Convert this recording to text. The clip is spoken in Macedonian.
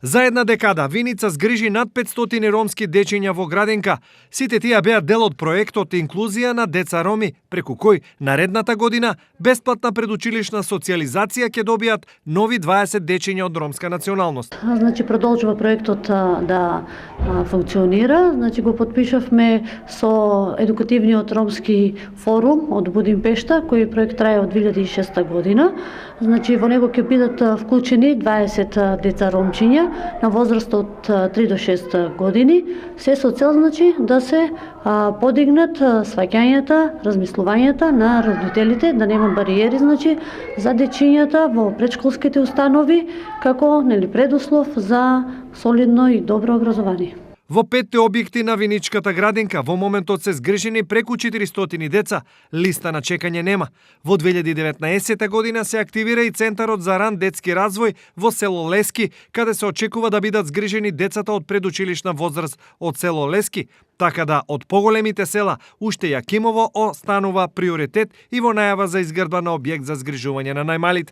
За една декада Виница згрижи над 500 ромски дечиња во градинка. Сите тие беа дел од проектот Инклузија на деца роми, преку кој наредната година бесплатна предучилишна социјализација ќе добијат нови 20 дечиња од ромска националност. Значи продолжува проектот да функционира. Значи го подпишавме со едукативниот ромски форум од Будимпешта, кој проект трае од 2006 година. Значи во него ќе бидат вклучени 20 деца ромчиња на возраст од 3 до 6 години, се со цел значи да се подигнат сваќањата, размислувањата на родителите, да нема бариери значи за дечињата во претшколските установи како предуслов за солидно и добро образование. Во 5 објекти на Виничката градинка во моментот се згрижени преку 400 деца, листа на чекање нема. Во 2019 година се активира и Центарот за ран детски развој во село Лески, каде се очекува да бидат згрижени децата од предучилишна возраст од село Лески, така да од поголемите села уште Јакимово останува приоритет и во најава за изградба на објект за згрижување на најмалите.